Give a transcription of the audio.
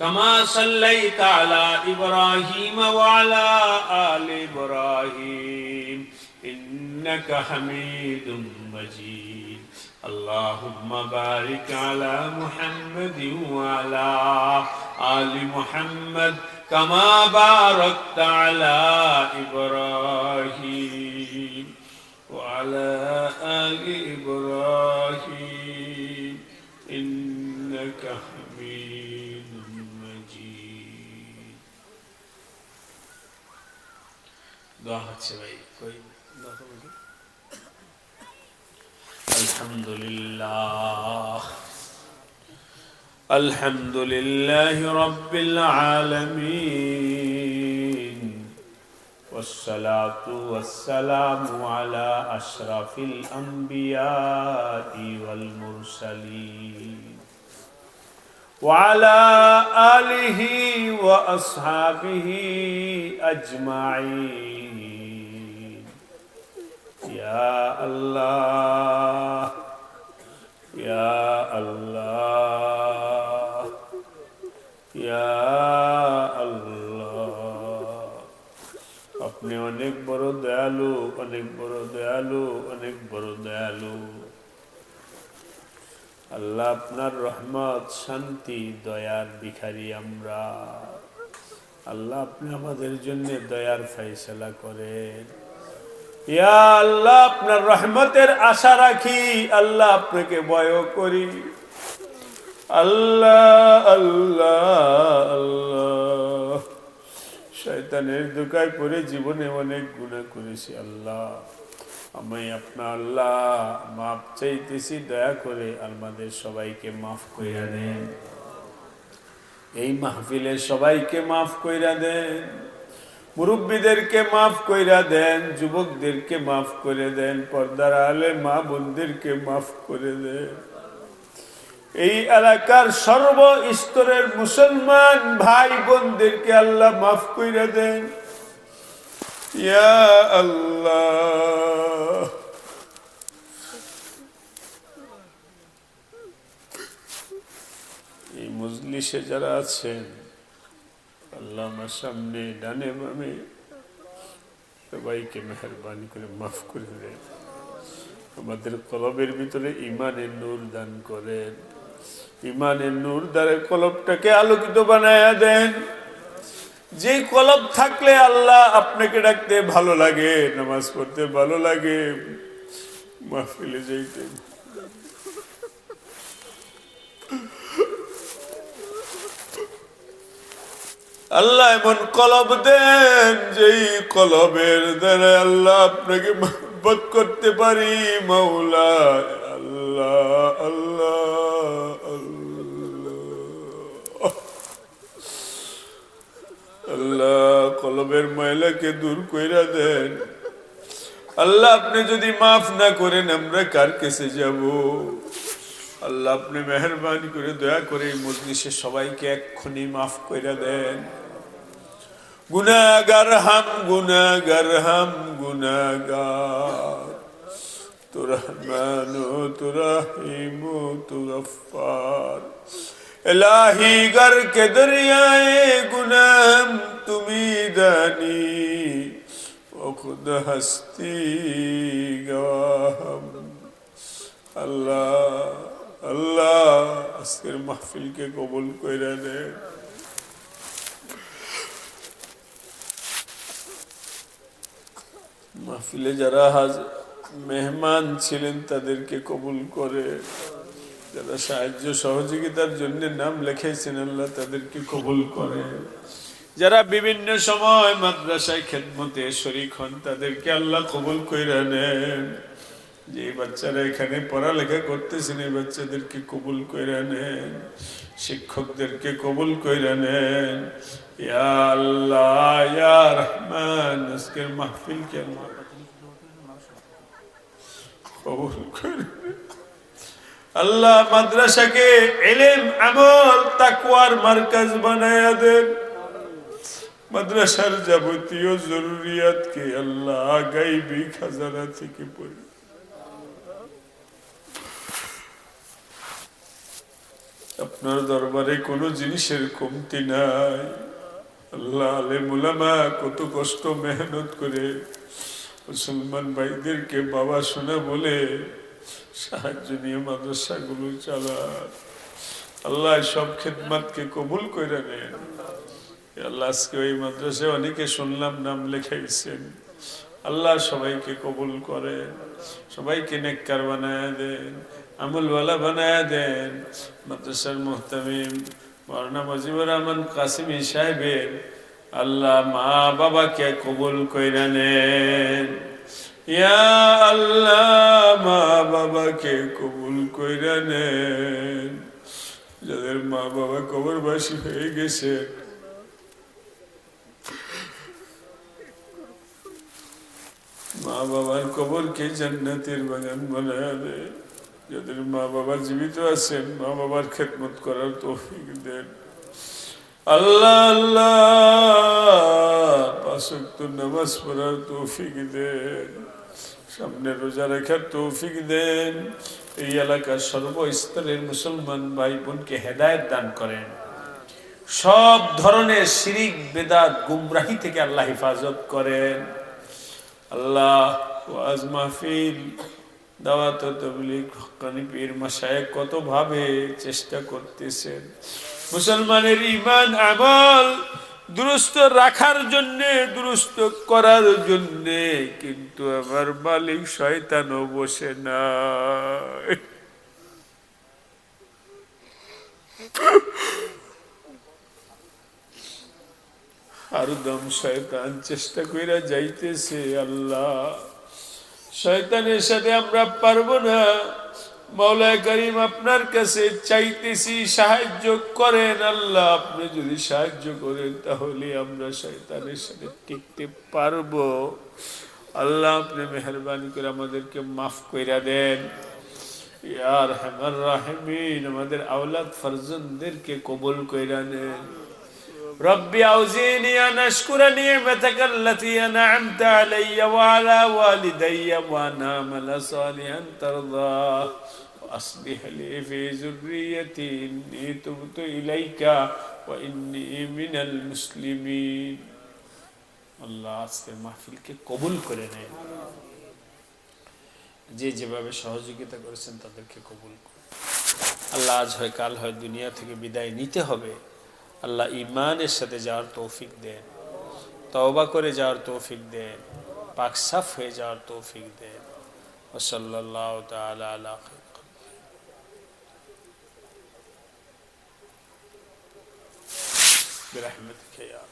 كما صليت على إبراهيم وعلى آل إبراهيم إنك حميد مجيد اللهم بارك على محمد وعلى آل محمد كما باركت على إبراهيم وعلى آل إبراهيم إنك حميد مجيد دعاء হচ্ছে ভাই কই الحمد لله رب العالمين والصلاة والسلام على أشرف الأنبياء والمرسلين وعلى آله وأصحابه أجمعين يا الله يا الله يا الله আপনি অনেক বড় দয়ালু অনেক বড় দয়ালু অনেক বড় দয়ালু আল্লাহ আপনার রহমত শান্তি দয়ার ভিখারি আমরা আল্লাহ আপনি আমাদের জন্য দয়ার ফয়সালা করেন ইয়া আল্লাহ আপনার রহমতের আশা রাখি আল্লাহ আপনাকে ভয় করি আল্লাহ আল্লাহ আল্লাহ শয়তানের ধোঁকায় পড়ে জীবনে অনেক গুনাহ করেছি আল্লাহ আমি আপনার আল্লাহ মাফ চাইতেছি দয়া করে আমাদের সবাইকে মাফ কইরা দেন এই মাহফিলে সবাইকে মাফ কইরা দেন মুরব্বীদেরকে মাফ কইরা দেন যুবকদেরকে মাফ করে দেন পর্দার আলে মা বোনদেরকে মাফ করে দেন এই এলাকার সর্ব স্তরের মুসলমান ভাই বোনদেরকে আল্লাহ মাফ কইরা দেন ইয়া আল্লাহ এই মজলিসে যারা আছেন আল্লাহ আমার সামনে ডানে বামে সবাইকে মেহেরবানি করে মাফ করে দেন আমাদের কলবের ভিতরে ঈমানের নূর দান করেন ঈমানের নূর দ্বারা কলবটাকে আলোকিত বানায়া দেন যে কলব থাকলে আল্লাহ আপনাকে ডাকতে ভালো লাগে নামাজ পড়তে ভালো লাগে মাহফিলে যাইতে আল্লাহ এমন কলব দেন যেই কলবের দ্বারা আল্লাহ আপনাকে মহব্বত করতে পারি মাওলা আল্লাহ আল্লাহ আল্লাহ আল্লাহ কলবের ময়লাকে দূর কইরা দেন আল্লাহ আপনি যদি মাফ না করেন আমরা কার কাছে যাব আল্লাহ আপনি মেহেরবানি করে দয়া করে এই মজলিসে সবাইকে এক্ষুনি মাফ কইরা দেন গুনাহগার হাম গুনাহগার তু রহমান তু রহিম তু গফফার इलाही गर के दरियाए गुनाह তুমি দানি ও খুদ হস্তি গওয়াহম আল্লাহ আল্লাহ আজকের মাহফিলকে কবুল কইরা দেন মাহফিলে যারা মেহমান ছিলেন তাদেরকে কবুল করে যারা সাহায্য সহযোগিতার জন্য নাম লিখেছেন আল্লাহ তাদেরকে কবুল করে যারা বিভিন্ন সময় মাদ্রাসায় খেদমতে শরীক হন তাদেরকে আল্লাহ কবুল কইরা নেন যে বাচ্চারা এখানে পড়ালেখা করতেছেন এই বাচ্চাদেরকে কবুল কইরা নেন শিক্ষকদেরকে কবুল কইরা নেন ইয়া আল্লাহ ইয়া রহমান আজকের মাহফিলকে কবুল করে আল্লাহ মাদ্রাসাকে ইলম আমল তাকওয়ার মার্কাজ বানায়া দেন মাদ্রাসার যাবতীয় জরুরিয়াতকে আল্লাহ গায়বী খাজানা থেকে পড়ে আপনার দরবারে কোনো জিনিসের কমতি নাই। আল্লাহ, আলেম উলামা কত কষ্ট মেহনত করে মুসলমান ভাইদেরকে বাবা শোনা বলে সাহায্য নিয়ে মাদ্রাসাগুলো চালান। আল্লাহ সব খেদমাতকে কবুল করে নেন। আল্লাহ আজকে ওই মাদ্রাসায় অনেকে শুনলাম নাম লেখাইছেন, আল্লাহ সবাইকে কবুল করেন, সবাইকে নেককার বানায় দেন, আমলওয়ালা বানায় দেন। মাদ্রাসার মুহতামিম মাওলানা মুজিবুর রহমান কাসিমি সাহেবের আল্লাহ মা বাবাকে কবুল কইরা নেন। ইয়া আল্লাহ মা বাবাকে কবুল কইরা নেন। যাদের মা বাবা কবরবাসী হয়ে গেছে মা বাবার কবরকে জান্নাতের বাগান বানায় দেন। যাদের মা বাবা জীবিত আছেন মা বাবার খেদমত করার তৌফিক দেন। আল্লাহ আল্লাহ 5 ওয়াক্ত নামাজ পড়ার তৌফিক দেন, সামনে রোজা রাখার তৌফিক দেন। এই এলাকার সর্বস্তরের মুসলমান ভাই বোনকে হেদায়েত দান করেন। সব ধরনের শিরিক বেদাত গুমরাহি থেকে আল্লাহ হেফাজত করেন। আল্লাহ ওয়াজ মাহফিল দাওয়াত তাবলীগ হক্কানি পীর মাশায়েখ কত ভাবে চেষ্টা করতেছেন মুসলমানের ঈমান আমল দুরুস্ত রাখার জন্য, দুরুস্ত করার জন্য, কিন্তু আমার মালিক শয়তানও বসে না। হরদম শয়তান চেষ্টা কইরা যাইতেছে। আল্লাহ শয়তানের সাথে আমরা পারবো না। মাওলা করিম আপনার কাছে চাইতেছি সাহায্য করেন। আল্লাহ আপনি যদি সাহায্য করেন তাহলে আমরা শয়তানের সাথে টিকতে পারবো। আল্লাহ আপনি মেহেরবানি করে আমাদেরকে মাফ কইরা দেন। ইয়া আরহামার রাহিমিন, আমাদের আওলাদ ফারজানদেরকে কবুল কইরা নেন। ربي أوزعني أن أشكر نعمتك التي أنعمت علي وعلى والدي وأن أعمل صالحا ترضاه وأصلح لي في ذريتي إني تبت إليك وإني من المسلمين. আল্লাহ আজকের মাহফিলকে কবুল করে নেন। যে যেভাবে সহযোগিতা করেছেন তাদেরকে কবুল করুন। আল্লাহ আজ হয় কাল হয় দুনিয়া থেকে বিদায় নিতে হবে। আল্লাহ ঈমানের সাথে যাওয়ার তৌফিক দেন, তওবা করে যাওয়ার তৌফিক দেন, পাক সাফ হয়ে যাওয়ার তৌফিক দেন। ওয়া সাল্লাল্লাহু তাআলা আলা বিরহমাতিকা ইয়া